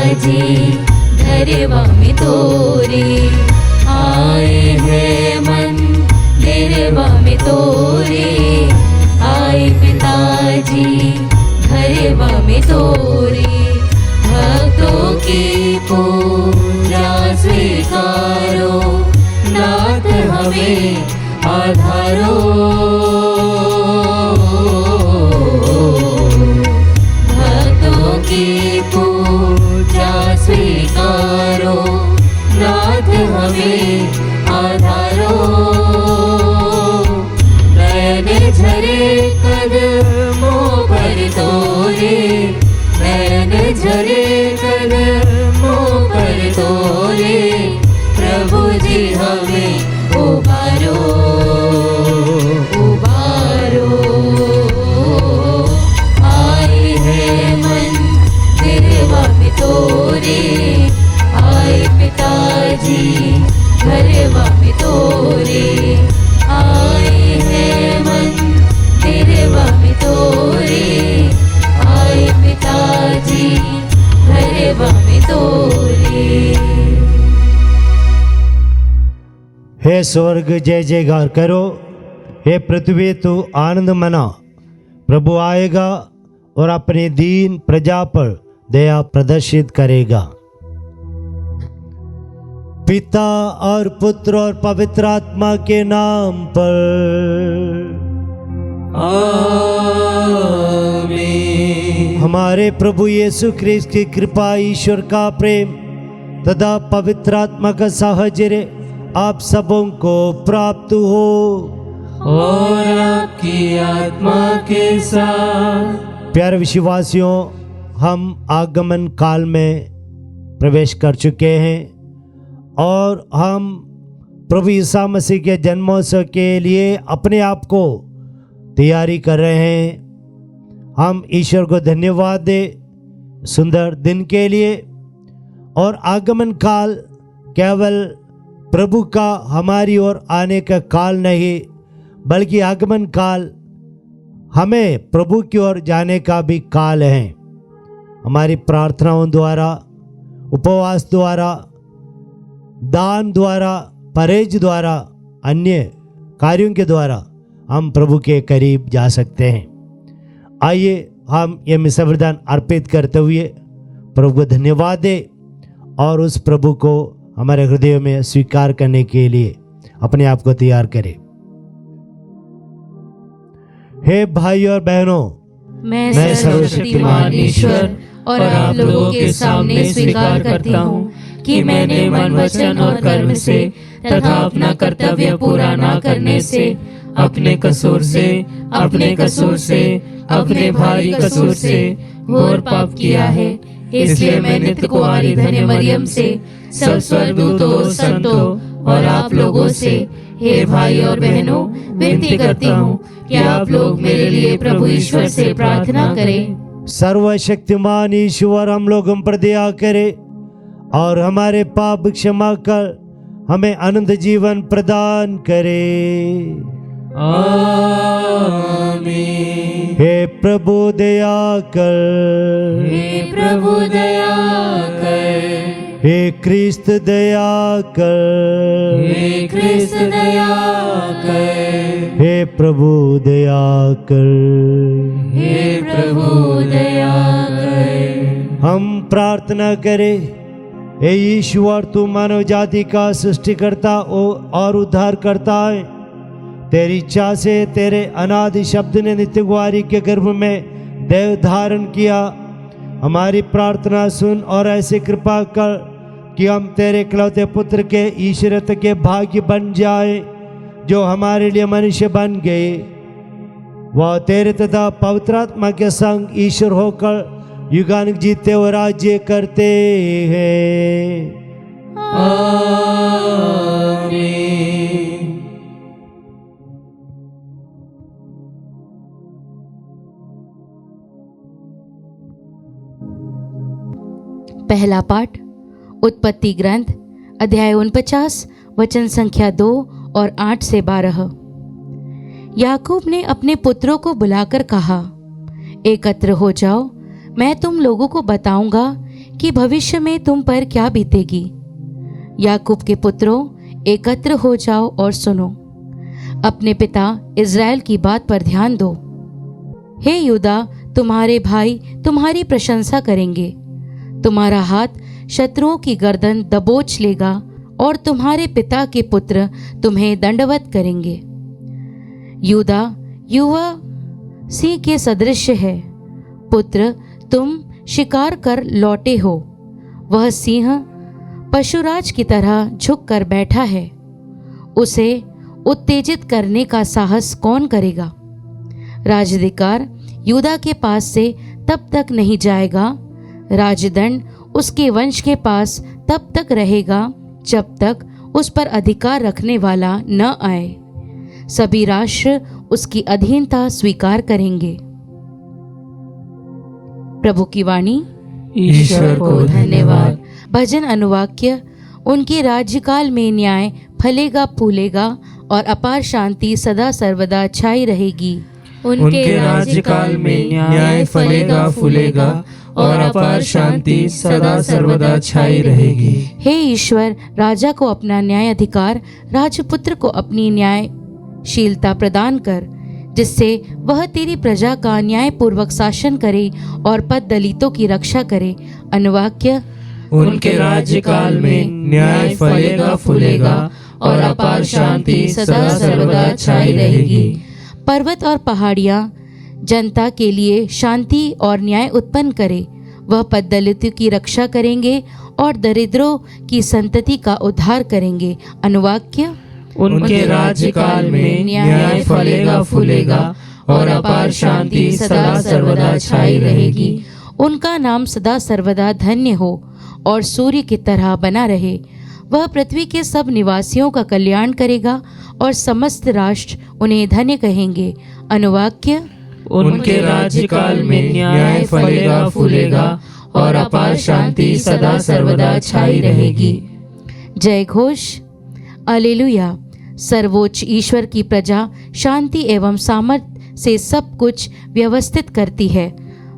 पिताजी घरवा में तोरे, आए हैं मंदिरवा में तोरे, आए पिताजी घरवा में तोरे। भक्तों की पूजा स्वीकारो, नाथ हमें आधारो। भक्तों की पूजा स्वीकारो, नाथ हमें आधारो। नयन झरे कदमों पर तोरे, नयन झरे कदमों पर तोरे, प्रभु जी हमें उबारो उबारो। आए हैं मंदिरवा में तोरे, आए पिताजी घरवा में तोरे, आए हैं मंदिरवा में तोरे, आए पिताजी घरवा में तोरे। हे स्वर्ग जय जयकार करो, हे पृथ्वी तू आनंद मना। प्रभु आएगा और अपनी दीन प्रजा पर दया प्रदर्शित करेगा। पिता और पुत्र और पवित्र आत्मा के नाम पर आमीन। हमारे प्रभु यीशु ख्रिस्त की कृपा, ईश्वर का प्रेम तथा पवित्र आत्मा का साहचर्य आप सबों को प्राप्त हो और आपकी आत्मा के साथ। प्यारे विश्वासियों, हम आगमन काल में प्रवेश कर चुके हैं और हम प्रभु ईसा मसीह के जन्मोत्सव के लिए अपने आप को तैयारी कर रहे हैं। हम ईश्वर को धन्यवाद दें सुंदर दिन के लिए। और आगमन काल केवल प्रभु का हमारी ओर आने का काल नहीं, बल्कि आगमन काल हमें प्रभु की ओर जाने का भी काल है। हमारी प्रार्थनाओं द्वारा, उपवास द्वारा, दान द्वारा, परहेज द्वारा, अन्य कार्यों के द्वारा हम प्रभु के करीब जा सकते हैं। आइए हम ये मिसा वरदान अर्पित करते हुए प्रभु को धन्यवाद दें और उस प्रभु को हमारे हृदय में स्वीकार करने के लिए अपने आप को तैयार करें। हे भाई और बहनों, मैं सर्वशक्तिमान ईश्वर और आप लोगों के सामने स्वीकार करता हूँ कि मैंने मन, वचन और कर्म से तथा अपना कर्तव्य पूरा न करने से, अपने कसूर से, अपने भारी कसूर से घोर पाप किया है। इसलिए मैं नित्य कुंवारी धन्य मरियम से, सब स्वर्गदूतों, संतों और आप लोगों से, हे भाई और बहनों, विनती करती हूँ कि आप लोग मेरे लिए प्रभु ईश्वर से प्रार्थना करें। सर्वशक्तिमान ईश्वर हम लोगों पर दया करे और हमारे पाप क्षमा कर हमें अनंत जीवन प्रदान करे। आमीन। हे प्रभु दया कर, हे प्रभु दया कर, हे क्रिस्त दया कर, हे क्रिस्त दया कर, हे प्रभु दया कर, हे प्रभु दया कर। हम प्रार्थना करें। हे ईश्वर, तू मानव जाति का सृष्टिकर्ता और उद्धार करता है। तेरी इच्छा से तेरे अनादि शब्द ने नित्य कुंवारी के गर्भ में देह धारण किया। हमारी प्रार्थना सुन और ऐसे कृपा कर कि हम तेरे इकलौते पुत्र के ईश्वरत्व के भाग्य बन जाए, जो हमारे लिए मनुष्य बन गए। वह तेरे तथा पवित्र आत्मा के संग ईश्वर होकर युगानुग जीते और राज्य करते हैं। आमीन। पहला पाठ उत्पत्ति ग्रंथ अध्याय 49 वचन संख्या 2 और 8 से 12। याकूब ने अपने पुत्रों को बुलाकर कहा, एकत्र हो जाओ, मैं तुम लोगों को बताऊंगा कि भविष्य में तुम पर क्या बीतेगी। याकूब के पुत्रों, एकत्र हो जाओ और सुनो। अपने पिता इज़राइल की बात पर ध्यान दो। हे यूदा, तुम्हारे भाई तुम्हारी प्रशंसा करेंगे। तुम्हारा हाथ शत्रुओं की गर्दन दबोच लेगा और तुम्हारे पिता के पुत्र तुम्हें दंडवत करेंगे। यूदा युवा सिंह के सदृश है। पुत्र, तुम शिकार कर लौटे हो। वह सिंह पशुराज की तरह झुक कर बैठा है। उसे उत्तेजित करने का साहस कौन करेगा। राजधिकार यूदा के पास से तब तक नहीं जाएगा, राजदंड उसके वंश के पास तब तक रहेगा जब तक उस पर अधिकार रखने वाला न आए। सभी राष्ट्र उसकी अधीनता स्वीकार करेंगे। प्रभु की वाणी। ईश्वर को धन्यवाद। भजन अनुवाक्य। उनके राज्यकाल में न्याय फलेगा फूलेगा और अपार शांति सदा सर्वदा छाई रहेगी। उनके राज्यकाल में न्याय फलेगा फूलेगा और अपार शांति सदा सर्वदा छाई रहेगी। हे ईश्वर, राजा को अपना न्याय अधिकार, राजपुत्र को अपनी न्यायशीलता प्रदान कर, जिससे वह तेरी प्रजा का न्यायपूर्वक शासन करे और पद दलितों की रक्षा करे। अनुवाक्य। उनके राज्यकाल में न्याय फलेगा फूलेगा और अपार शांति सदा सर्वदा छाई रहेगी। पर्वत और पहाड़ियाँ जनता के लिए शांति और न्याय उत्पन्न करे। वह पद दलितों की रक्षा करेंगे और दरिद्रों की संतति का उद्धार करेंगे। अनुवाक्य। उनके राज्यकाल में न्याय फलेगा फूलेगा और अपार शांति सदा सर्वदा छाई रहेगी। उनका नाम सदा सर्वदा धन्य हो और सूर्य की तरह बना रहे। वह पृथ्वी के सब निवासियों का कल्याण करेगा और समस्त राष्ट्र उन्हें धन्य कहेंगे। अनुवाक्य। उनके राज्यकाल में न्याय फलेगा फूलेगा और अपार शांति सदा सर्वदा छाई रहेगी। जय घोष। हालेलुया। सर्वोच्च ईश्वर की प्रजा शांति एवं सामर्थ्य से सब कुछ व्यवस्थित करती है।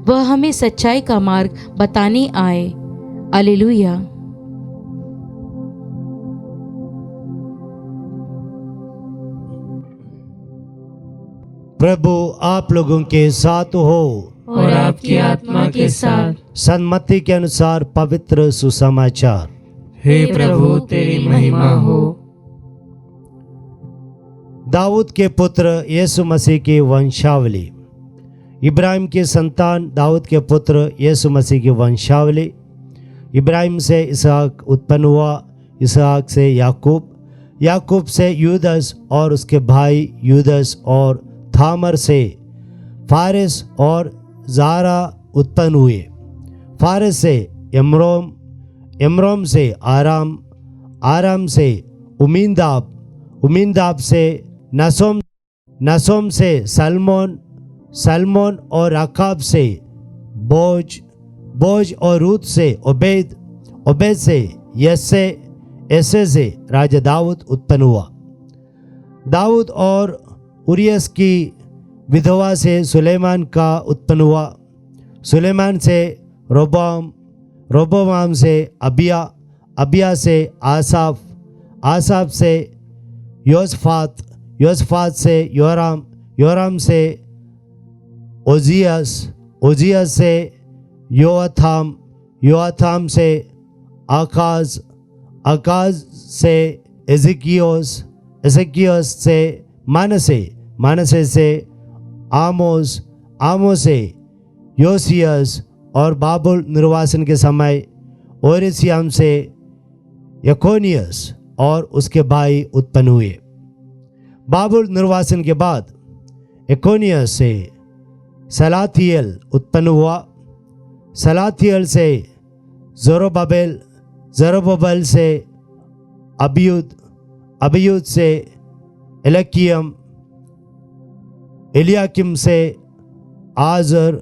वह हमें सच्चाई का मार्ग बताने आए। हालेलुया। प्रभु आप लोगों के साथ हो और आपकी आत्मा के साथ। सन्मति के अनुसार पवित्र सुसमाचार। हे प्रभु, तेरी महिमा हो। दाऊद के पुत्र यीशु मसीह की वंशावली। इब्राहिम के संतान दाऊद के पुत्र यीशु मसीह की वंशावली। इब्राहिम से इसहाक उत्पन्न हुआ, इसहाक से याकूब, याकूब से यूदस और उसके भाई यूदस और थामर से फारिस और ज़ारा उत्पन्न हुए। फारिस से यमरोम, यमरोम से आराम, आराम से उमीनदाब, उमीनदाब से नसोम, नसोम से सलमोन, सलमोन और राकाब से बोज, बोज और रूत से ओबेद, ओबेद से यस्से, यस्से से राजा दाऊद उत्पन्न हुआ। दाऊद और उरियस की विधवा से सुलेमान का उत्पन्न हुआ। सुलेमान से रोबाम, रोबोवाम से अबिया, अबिया से आसाफ, आसाफ से योसफात, योसफात से योराम, योराम से ओजियस, ओजियस से योअथाम, योअथाम से आकाज, आकाज से एज़ेकियोस, एज़ेकियोस से मानसे, मानसे से आमोस, आमोस से योसियस और बाबुल निर्वासन के समय ओरेसियाम से यकोनियस और उसके भाई उत्पन्न हुए। बाबुल निर्वासन के बाद यकोनियस से सलाथियल उत्पन्न हुआ। सलाथियल से ज़रुब्बाबेल, ज़रुब्बाबेल से अबियूद, अबियूद से एलकियम, एलियाकिम से आज़र,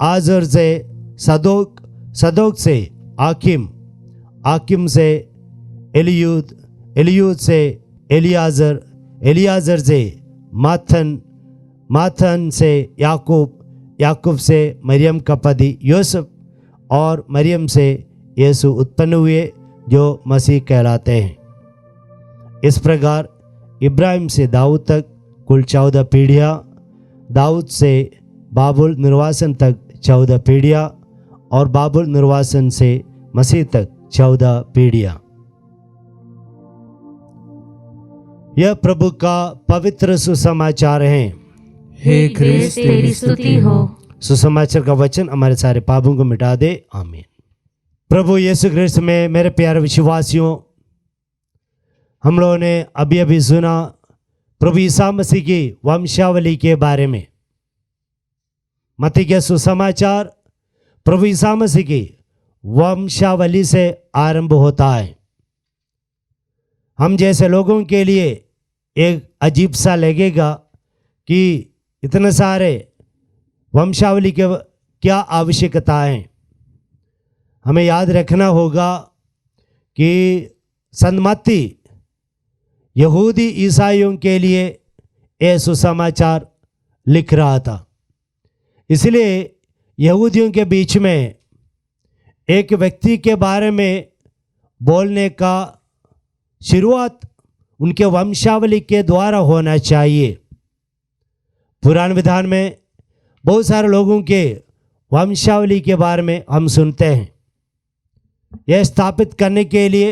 आज़र से सदोक, सदोक से आकिम, आकिम से एलियूद, एलियूद से एलियाज़र, एलियाज़र से माथन, माथन से याकूब, याकूब से मरियम का पति यूसुफ और मरियम से यीशु उत्पन्न हुए जो मसीह कहलाते हैं। इस प्रकार इब्राहिम से दाऊद तक कुल 14 पीढ़ियाँ, दाऊद से बाबुल निर्वासन तक 14 पीढ़ियाँ और बाबुल निर्वासन से मसीह तक 14 पीढ़ियाँ। यह प्रभु का पवित्र सुसमाचार है। हे ख्रिस्त तेरी स्तुति हो। सुसमाचार का वचन हमारे सारे पापों को मिटा दे, आमीन। प्रभु यीशु ख्रिस्त में मेरे प्यारे विश्वासियों, हम लोगों ने अभी अभी सुना प्रभु ईसा मसीह की वंशावली के बारे में। मत्ती के सुसमाचार प्रभु ईसा मसीह की वंशावली से आरंभ होता है। हम जैसे लोगों के लिए एक अजीब सा लगेगा कि इतने सारे वंशावली के क्या आवश्यकता है। हमें याद रखना होगा कि संत मत्ती यहूदी ईसाइयों के लिए यह सुसमाचार लिख रहा था। इसलिए यहूदियों के बीच में एक व्यक्ति के बारे में बोलने का शुरुआत उनके वंशावली के द्वारा होना चाहिए। पुराने विधान में बहुत सारे लोगों के वंशावली के बारे में हम सुनते हैं। यह स्थापित करने के लिए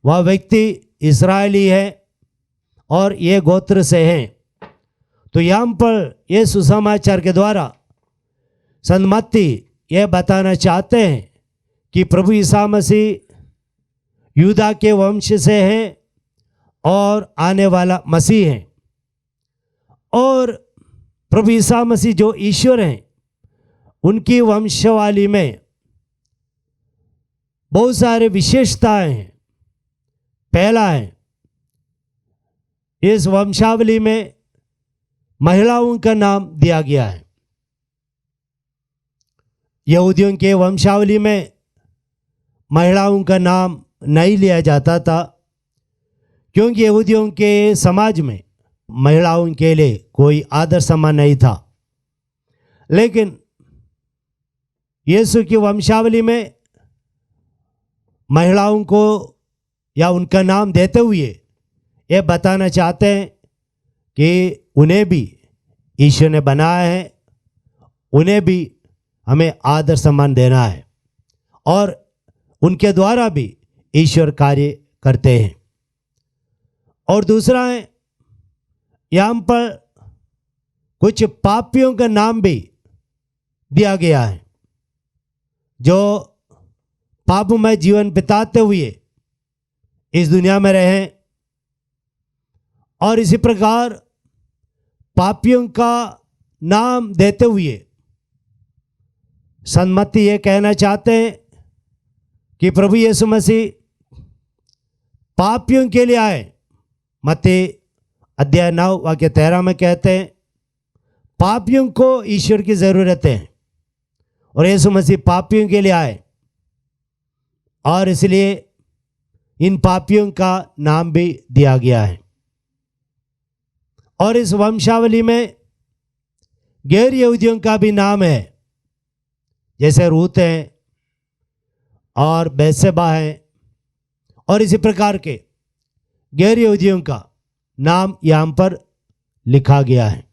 वह व्यक्ति इस्राएली है और ये गोत्र से हैं। तो यहाँ पर यह सुसमाचार के द्वारा संत मत्ती यह बताना चाहते हैं कि प्रभु ईसा मसीह यूदा के वंश से हैं और आने वाला मसीह हैं। और प्रभु ईसा मसीह जो ईश्वर हैं, उनकी वंशावली में बहुत सारे विशेषताएं हैं। पहला है, इस वंशावली में महिलाओं का नाम दिया गया है। यहूदियों के वंशावली में महिलाओं का नाम नहीं लिया जाता था, क्योंकि यहूदियों के समाज में महिलाओं के लिए कोई आदर सम्मान नहीं था। लेकिन यीशु की वंशावली में महिलाओं को या उनका नाम देते हुए ये बताना चाहते हैं कि उन्हें भी ईश्वर ने बनाया है, उन्हें भी हमें आदर सम्मान देना है और उनके द्वारा भी ईश्वर कार्य करते हैं। और दूसरा है, यहाँ पर कुछ पापियों का नाम भी दिया गया है जो पापमय जीवन बिताते हुए इस दुनिया में रहे। और इसी प्रकार पापियों का नाम देते हुए संत मत्ती ये कहना चाहते हैं कि प्रभु यीशु मसीह पापियों के लिए आए। मत्ती अध्याय 9 वाक्य 13 में कहते हैं, पापियों को ईश्वर की ज़रूरत है और यीशु मसीह पापियों के लिए आए और इसलिए इन पापियों का नाम भी दिया गया है। और इस वंशावली में गैर यहूदियों का भी नाम है, जैसे रूत हैं और बैतशेबा हैं और इसी प्रकार के गैर यहूदियों का नाम यहाँ पर लिखा गया है।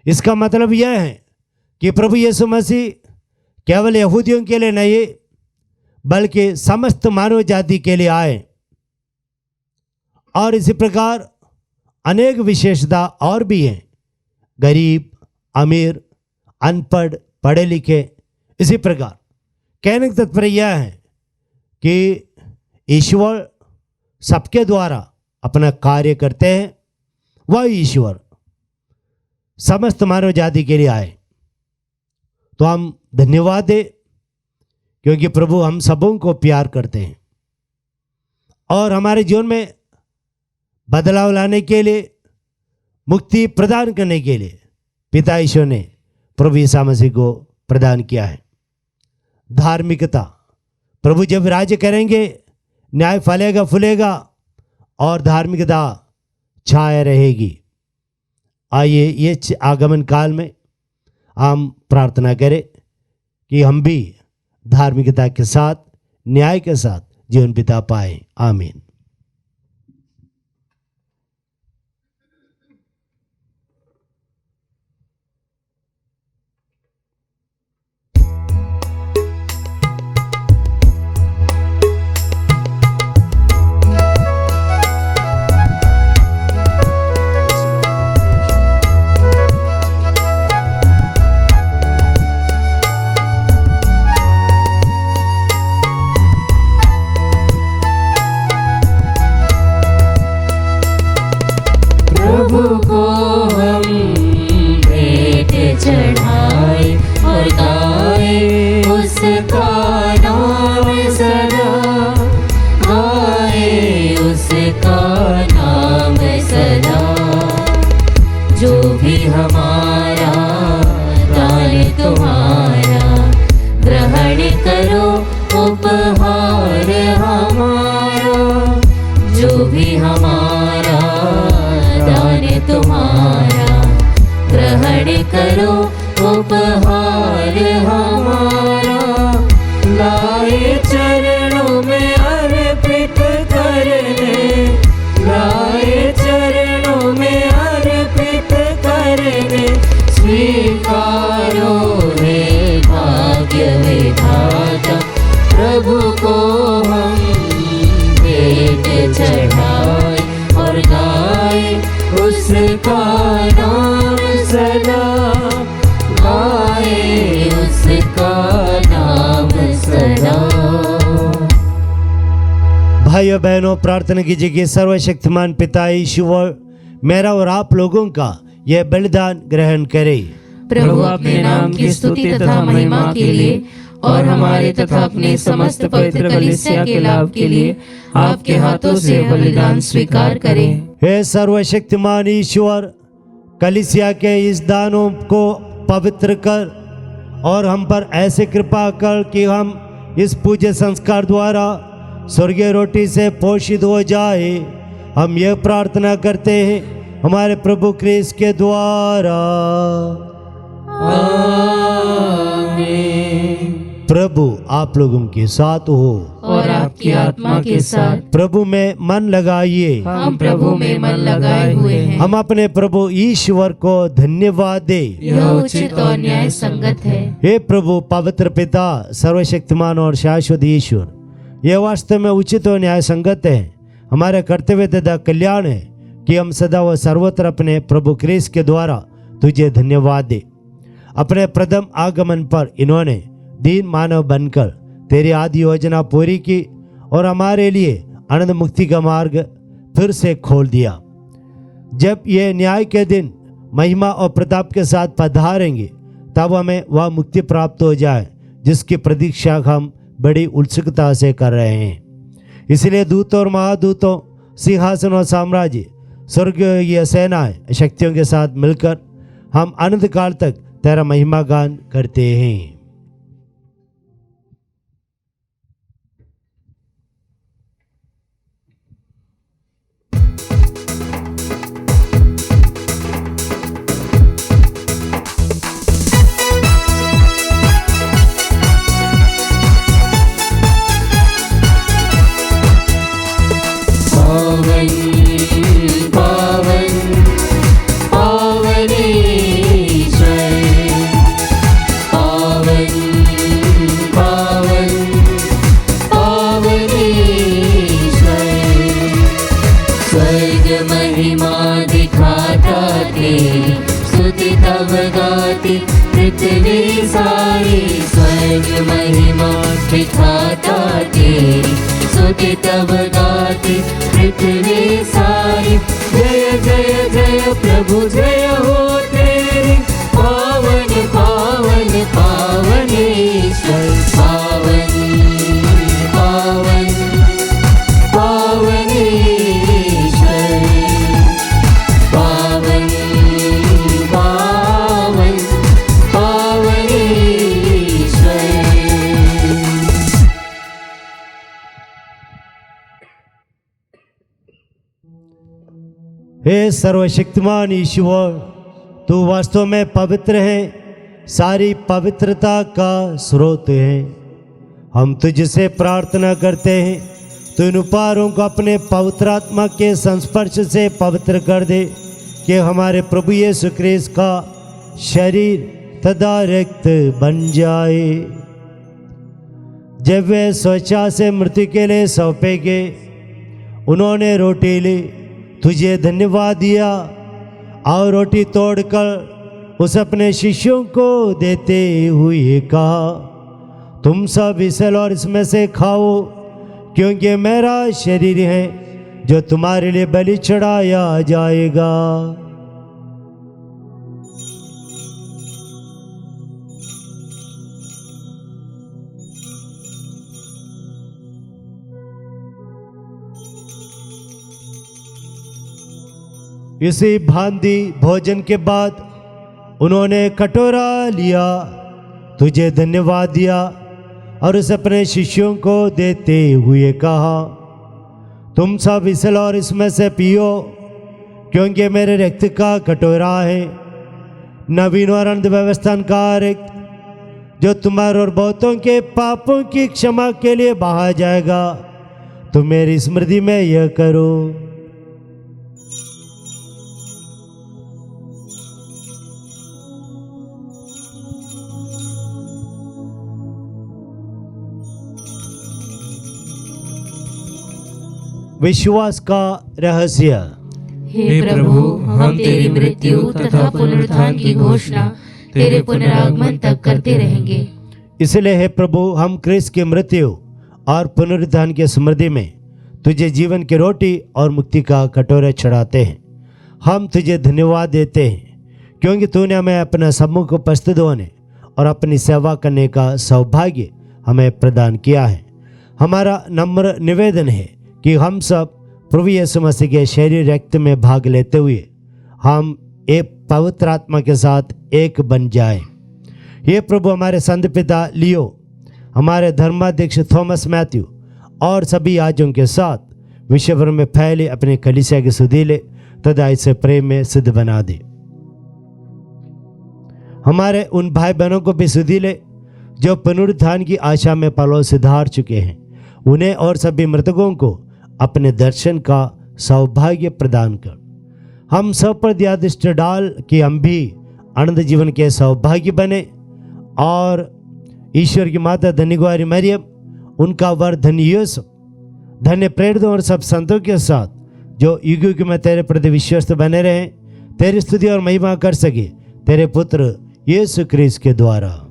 इसका मतलब यह है कि प्रभु यीशु मसीह केवल यहूदियों के लिए नहीं बल्कि समस्त मानव जाति के लिए आए। और इसी प्रकार अनेक विशेषता और भी हैं, गरीब, अमीर, अनपढ़, पढ़े लिखे। इसी प्रकार कहने का तात्पर्य यह है कि ईश्वर सबके द्वारा अपना कार्य करते हैं। वह ईश्वर समस्त मानव जाति के लिए आए। तो हम धन्यवाद दें, क्योंकि प्रभु हम सबों को प्यार करते हैं और हमारे जीवन में बदलाव लाने के लिए, मुक्ति प्रदान करने के लिए पिता ईश्वर ने प्रभु ईसा मसीह को प्रदान किया है। धार्मिकता, प्रभु जब राज्य करेंगे न्याय फलेगा फूलेगा और धार्मिकता छाया रहेगी। आइए ये आगमन काल में हम प्रार्थना करें कि हम भी धार्मिकता के साथ, न्याय के साथ जीवन बिता पाए। आमीन। चढ़ाए और गाए उसका नाम सदा, गाए उसका नाम सदा। जो भी हमारा दान तुम्हारा, ग्रहण करो उपहार हमारा। जो भी हमारा दान तुम्हारा, ग्रहण करो उपहार हमारा। लाए चरणों में अर्पित करने, लाए चरणों में अर्पित करने। स्वीकारो हे भाग्य विधाता, प्रभु को हम भेंट चढ़ाए और गाए उसका नाम सदा, गाए उसका नाम सदा। भाइयों बहनों, प्रार्थना कीजिए कि सर्वशक्तिमान पिता ईश्वर मेरा और आप लोगों का यह बलिदान ग्रहण करे। प्रभु अपने नाम की स्तुति तथा महिमा के लिए और हमारे तथा अपने समस्त पवित्र कलीसिया के लाभ के लिए आपके हाथों से बलिदान स्वीकार करें। हे सर्वशक्तिमान ईश्वर, कलीसिया के इस दानों को पवित्र कर और हम पर ऐसे कृपा कर कि हम इस पूज्य संस्कार द्वारा स्वर्गीय रोटी से पोषित हो जाए। हम यह प्रार्थना करते हैं हमारे प्रभु क्रिस्त के द्वारा। आमीन। प्रभु आप लोगों के साथ हो और आपकी आत्मा के साथ। प्रभु में मन लगाइए। हम प्रभु में मन लगाए हुए हैं। हम अपने प्रभु ईश्वर को धन्यवाद दे। यह उचित और न्याय संगत है। हे प्रभु पवित्र पिता, सर्वशक्तिमान और शाश्वत ईश्वर, यह वास्तव में उचित और न्याय संगत है, हमारे कर्तव्य तथा कल्याण है कि हम सदा व सर्वत्र अपने प्रभु क्रिस्त के द्वारा तुझे धन्यवाद दे। अपने प्रथम आगमन पर इन्होंने दीन मानव बनकर तेरी आदि योजना पूरी की और हमारे लिए आनंद मुक्ति का मार्ग फिर से खोल दिया। जब ये न्याय के दिन महिमा और प्रताप के साथ पधारेंगे, तब हमें वह मुक्ति प्राप्त हो जाए जिसकी प्रतीक्षा हम बड़ी उत्सुकता से कर रहे हैं। इसलिए दूतों और महादूतों, सिंहासन और साम्राज्य, स्वर्गीय सेनाएं, शक्तियों के साथ मिलकर हम अनंत काल तक तेरा महिमा गान करते हैं। पृथ्वी सारी स्वर्ग महिमा दिखाता तेरी, स्तुति तब गाती पृथ्वी सारी। जय जय जय प्रभु जय हो तेरी, पावन पावन पावन ईश्वर, पावन पावन पावन ईश्वर, पावन पावन पावन ईश्वर। हे सर्वशक्तिमान ईश्वर, तू वास्तव में पवित्र है, सारी पवित्रता का स्रोत है। हम तुझसे प्रार्थना करते हैं, तो इन उपहारों को अपने पवित्र आत्मा के संस्पर्श से पवित्र कर दे, कि हमारे प्रभु यीशु ख्रीस्त का शरीर तथा रक्त बन जाए। जब वे स्वेच्छा से मृत्यु के लिए सौंपे गए, उन्होंने रोटी ली, तुझे धन्यवाद दिया और रोटी तोड़कर उस अपने शिष्यों को देते हुए कहा, तुम सब इसे लो और इसमें से खाओ, क्योंकि मेरा शरीर है जो तुम्हारे लिए बलि चढ़ाया जाएगा। इसी भांति भोजन के बाद उन्होंने कटोरा लिया, तुझे धन्यवाद दिया और उसे अपने शिष्यों को देते हुए कहा, तुम सब इसे लो और इसमें से पियो, क्योंकि मेरे रक्त का कटोरा है, नवीन और अनंत व्यवस्था का रक्त, जो तुम्हारे और बहुतों के पापों की क्षमा के लिए बहा जाएगा। तुम मेरी स्मृति में यह करो। विश्वास का रहस्य। हे प्रभु, हम तेरी मृत्यु तथा पुनरुत्थान की घोषणा तेरे पुनरागमन तक करते रहेंगे। इसलिए हे प्रभु, हम क्रिस्त की मृत्यु और पुनरुत्थान की स्मृति में तुझे जीवन की रोटी और मुक्ति का कटोरा चढ़ाते हैं। हम तुझे धन्यवाद देते हैं, क्योंकि तूने हमें अपना सम्मुख उपस्थित होने और अपनी सेवा करने का सौभाग्य हमें प्रदान किया है। हमारा नम्र निवेदन है कि हम सब प्रभु यीशु मसीह के शरीर रक्त में भाग लेते हुए हम एक पवित्र आत्मा के साथ एक बन जाएं। ये प्रभु, हमारे संत पिता लियो, हमारे धर्माध्यक्ष थॉमस मैथ्यू और सभी याजकों के साथ विश्व भर में फैले अपने कलीसिया के सुधीले तथा इसे प्रेम में सिद्ध बना दे। हमारे उन भाई बहनों को भी सुधीले जो पुनरुत्थान की आशा में पलों से धार चुके हैं, उन्हें और सभी मृतकों को अपने दर्शन का सौभाग्य प्रदान कर। हम सब पर दया दृष्टि डाल कि हम भी अनंत जीवन के सौभाग्य बने और ईश्वर की माता धन्य कुमारी मरियम, उनका वर धन्य यूसुफ, धन्य प्रेरितों और सब संतों के साथ जो युग युग में तेरे प्रति विश्वस्त बने रहें, तेरी स्तुति और महिमा कर सके तेरे पुत्र यीशु ख्रीस्त के द्वारा।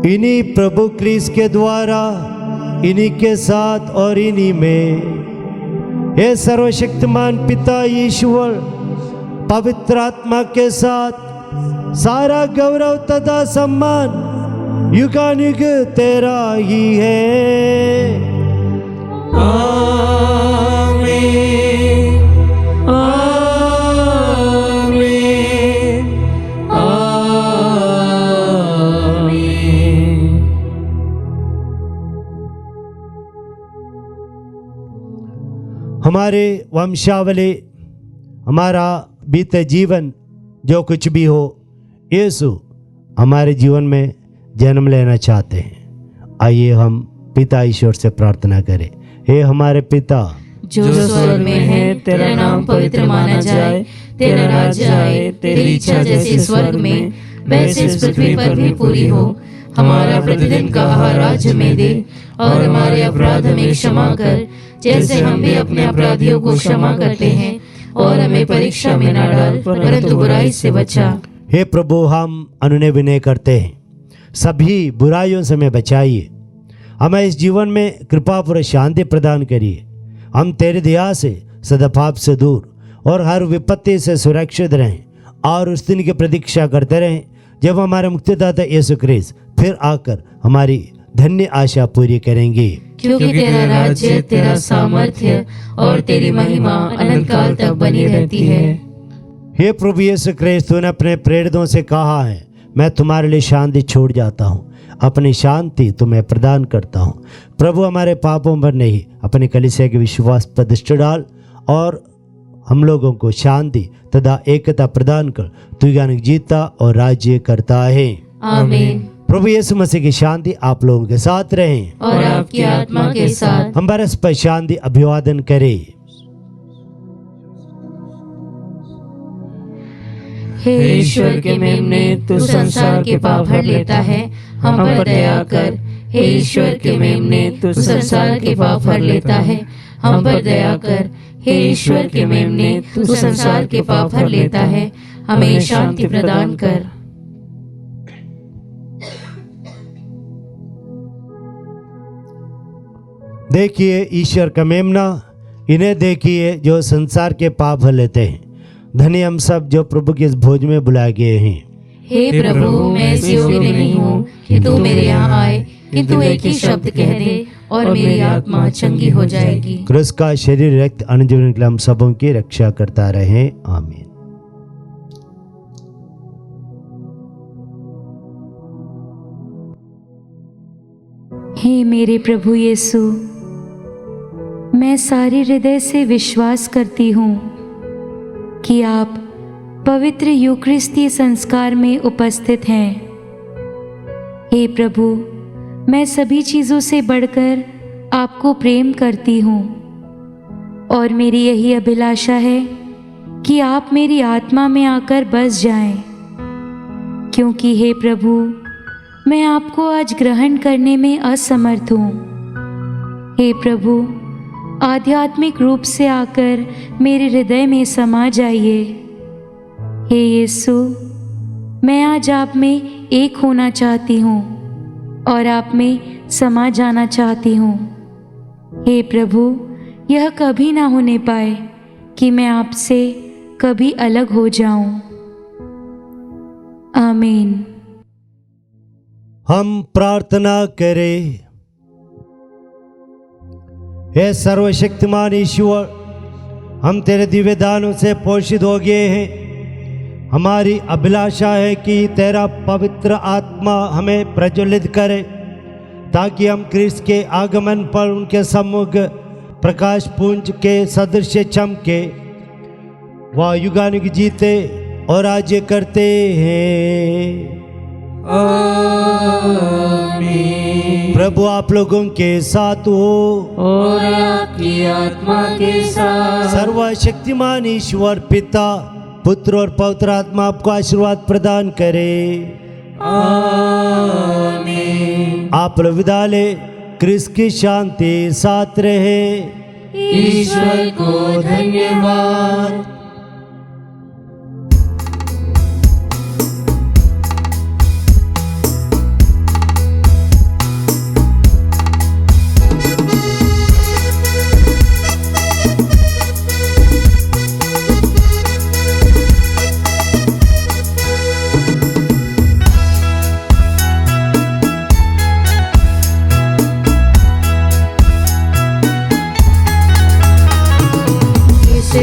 इन्हीं प्रभु क्रिस्त के द्वारा, इन्हीं के साथ और इन्हीं में, हे सर्वशक्तिमान पिता ईश्वर, पवित्र आत्मा के साथ सारा गौरव तथा सम्मान युगानुग तेरा ही है। आमीन, आमीन, आमीन। हमारे वंशावली, हमारा बीते जीवन जो कुछ भी हो, यीशु हमारे जीवन में जन्म लेना चाहते हैं। आइए हम पिता ईश्वर से प्रार्थना करें। हे हमारे पिता जो स्वर्ग में है, तेरा नाम पवित्र माना जाए, तेरा राज्य आए, तेरी इच्छा जैसे स्वर्ग में वैसे इस पृथ्वी पर भी पूरी हो। हमारा प्रतिदिन का आहार आज हमें दे, और हमारे अपराध हमें क्षमा कर, जैसे हम भी अपने अपराधियों को क्षमा करते हैं, और हमें परीक्षा में न डाल, परंतु बुराई से बचा। हे प्रभु, हम अनुनय विनय करते हैं, सभी बुराइयों से हमें बचाइए, हमें इस जीवन में कृपा पूर्वक शांति प्रदान करिए। हम तेरी दया से सदा पाप से दूर और हर विपत्ति से सुरक्षित रहें, और उस दिन की प्रतीक्षा करते रहें जब हमारे मुक्तिदाता यीशु ख्रीस्त फिर आकर हमारी धन्य आशा पूरी करेंगे। क्योंकि तेरा राज्य, तेरा सामर्थ्य और तेरी महिमा अनंत काल तक बनी रहती है। हे प्रभु यीशु ख्रीस्त, तूने अपने प्रेरितों से कहा है, मैं तुम्हारे लिए शांति छोड़ जाता हूँ, अपनी शांति तुम्हें प्रदान करता हूँ। प्रभु, हमारे पापों पर नहीं, अपने कलीसिया के विश्वास पर दृष्टि डाल और हम लोगों को शांति तथा एकता प्रदान कर। तू ज्ञान जीता और राज्य करता है। आमीन। प्रभु यीशु मसीह की शांति आप लोगों के साथ रहे और आपकी आत्मा के साथ। हम परस्पर शांति अभिवादन करें। हे ईश्वर के मेमने, तू संसार के पाप हर लेता है, हम पर दया कर। हे ईश्वर के मेमने, तू संसार के पाप हर लेता है, हम पर दया कर। हे ईश्वर के मेमने, तू संसार के पाप हर लेता है, हमें शांति प्रदान कर। देखिए ईश्वर का मेमना, इन्हें देखिए जो संसार के पाप हर लेते हैं। धन्य हम सब जो प्रभु के इस भोज में बुलाए गए हैं। हे प्रभु, मैं इस योग्य नहीं हूँ कि तू मेरे यहाँ आए, किंतु एक ही शब्द कह दे और मेरी आत्मा चंगी हो जाएगी। क्रूस का शरीर रक्त अनुजीवन के लिए हम सबों की रक्षा करता रहे। आमीन। हे मेरे प्रभु यीशु, मैं सारे हृदय से विश्वास करती हूँ कि आप पवित्र यूकरिस्ती संस्कार में उपस्थित हैं। हे प्रभु, मैं सभी चीज़ों से बढ़कर आपको प्रेम करती हूँ और मेरी यही अभिलाषा है कि आप मेरी आत्मा में आकर बस जाएं, क्योंकि हे प्रभु, मैं आपको आज ग्रहण करने में असमर्थ हूँ। हे प्रभु, आध्यात्मिक रूप से आकर मेरे हृदय में समा जाइए। हे यीशु, मैं आज आप में एक होना चाहती हूँ और आप में समा जाना चाहती हूँ। हे प्रभु, यह कभी ना होने पाए कि मैं आपसे कभी अलग हो जाऊं। आमीन। हम प्रार्थना करें। हे सर्वशक्तिमान ईश्वर, हम तेरे दिव्य दानों से पोषित हो गए हैं। हमारी अभिलाषा है कि तेरा पवित्र आत्मा हमें प्रज्वलित करे, ताकि हम क्रिस्त के आगमन पर उनके सम्मुख प्रकाश पुंज के सदृश चमके, वह युगानुग जीते और राज्य करते हैं। आमीन। प्रभु आप लोगों के साथ हो और आपकी आत्मा के साथ। सर्वशक्तिमान ईश्वर पिता, पुत्र और पवित्र आत्मा आपको आशीर्वाद प्रदान करे। आमीन। आप लोग विदा ले। क्रिस्त की शांति साथ रहे। ईश्वर को धन्यवाद।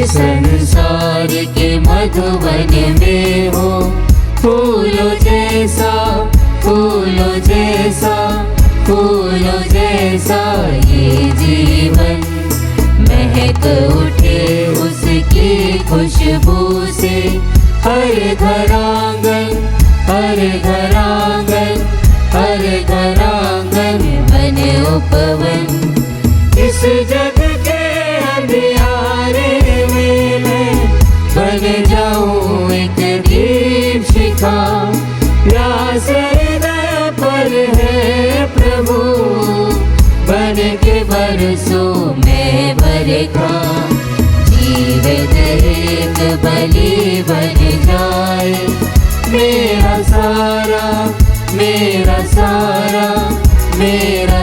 संसार के मधुवन में हो, फूलों जैसा, फूलों जैसा, फूलों जैसा ये जीवन महक उठे उसकी खुशबू से। हर घर आंगन, हर घर आंगन, हर घर आंगन बने उपवन। इस जग के अंधियारे बन जाऊं एक दीप शिखा। प्यास हृदय पर है प्रभु, बन के बरसों में बरखा। जीवित एक बलि बन जाए मेरा सारा, मेरा सारा, मेरा